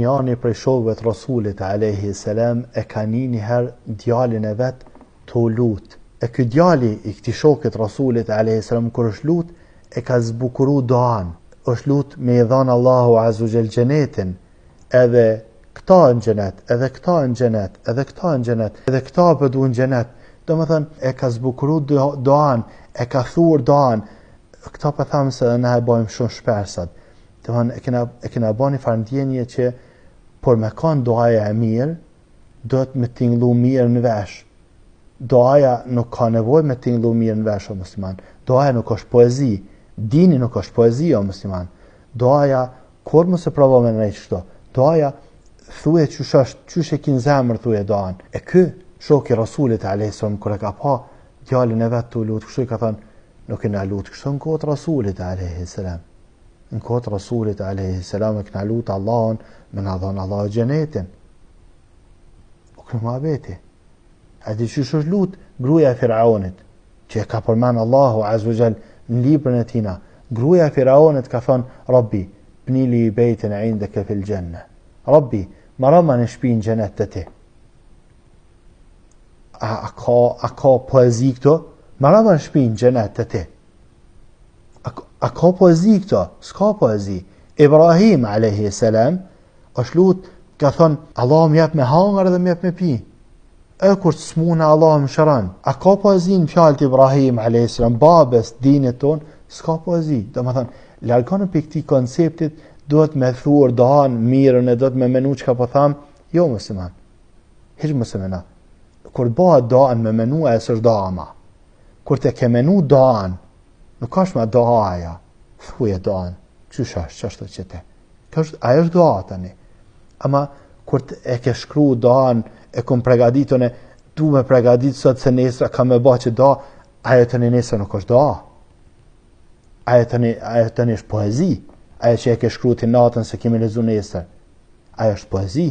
Njani prej shokëve të Rasulit alayhi salam e ka një herë djalin e vet të lut. E ky djali i këtij shokit Rasulit alayhi salam kur është lut e ka zbukuru doan. Është lut me i dhanë Allahu azza wa jall xhenetin, edhe këta në xhenet, edhe këta në xhenet, edhe këta në xhenet, edhe këta po duan xhenet. Domethënë e ka zbukuru doan, e ka thur doan. Këta po them se ne e bëjmë shumë shpesh. Domethënë e kena bënë fare ndjenje që por me kanë doaja e mirë, do të me tingëllu mirë në vesh. Doaja nuk ka nevojë me tingëllu mirë në vesh, o musliman. Doaja nuk është poezi. Dini nuk është poezi, o musliman. Doaja, kur mos e provo me nejtë shto. Doaja, thuje qysh e kin zemër, thuje doan. E ky, shoki Rasulit a.s. Kër e ka pa djalin e vetë të lutë, kështu i ka thënë, nuk e na lutë kështu në kohët Rasulit a.s. Në kohët Rasulit a.s. e këna lutë Allahun, me na dhonë Allah xhenetin. O kënë ma beti. A di që është lutë gruaja e Firaunit, që e ka përmenë Allahu azza wa jall në librin e tina. Gruaja e Firaunit ka thonë, Rabbi, bni li bejtin e indeke fil gjenne. Rabbi, marama në shpinë gjenet të ti. A ka poezi këto? Marama në shpinë gjenet të ti. A ka poezi këto? S'ka poezi. Ibrahim a.s. është lutë, ka thonë, Allah më jep me hangër dhe më jep me pi. E kur të smuna Allah më shëran. A ka poezi në fjallët Ibrahim a.s. babes dinit tonë? S'ka poezi. Do më thonë, largonë për këti konceptit, duhet me thurë dohan mirën e duhet me menu që ka po thamë, jo musliman. Hiq muslimana. Kur bëhet dohan me menu e së është doha. Kur te ke menu dohan, nuk është me dohaja, thuje dohan, qështë është që te. Ajo është doha tani. Ama kur e ke shkru dohan, e kom pregaditën e du me pregadit sot se nesra ka me ba që doha, ajo të një nesra nuk është doha. Ajo të një është poezi. Ajo që e ke shkru të natën se kemi lezu nesër. Ajo është poezi.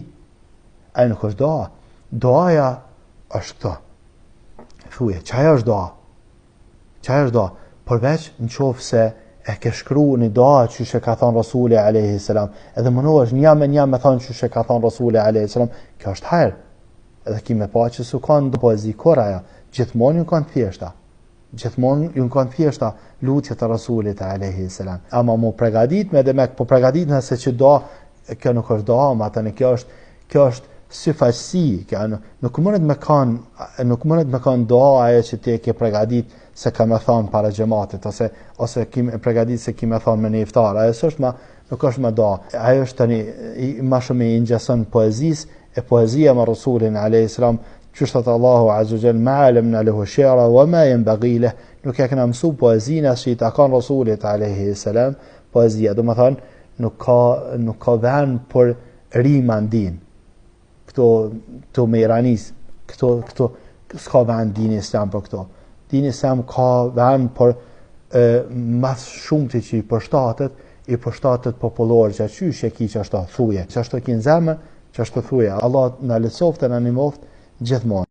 Ajo nuk është doha. Dohaja është këto. Thuje, qaja është doha? Qaja është doha? Përveç në qofë se e ke shkru një doha që shë ka thonë Rasuli a.s. Edhe më është një me thonë që shë ka thonë Rasuli a.s. Kjo është hajrë. Edhe ki me pa që su kanë do poezi koraja. Gjithmonë ju kanë thjeshta. Gjithmonë ju kanë thjeshta lutje të Rasulit a.s. Ama mu pregadit me dhe me po pregadit nëse që do, kjo nuk është do, ma të në kjo është syfaqësi, nuk mënet me kanë do aje që ti ke pregadit se ka me thonë para gjematit, ose pregadit se ki me thonë me një iftar, ajo është ma, nuk është me do. Ajo është tani, ma shumë i ingjesën poezis, e poezia me Rasulin a.s. Qështat Allahu azza wa jall ma'alem në lehu shera wa ma yenbaghile, nuk e këna mësu poezina që i takan Rasulit a.s. Poezia, do më thonë, nuk ka vën për rima në din. Këto me iranis, këto s'ka vën din islam për këto. Din islam ka vën për mas shumë të që i përshtatet popullor që që ki që ashtë thuje. Që ashtë kinë zemë, që ashtë thuje. Allah në lesoftë në një moftë gjithmonë.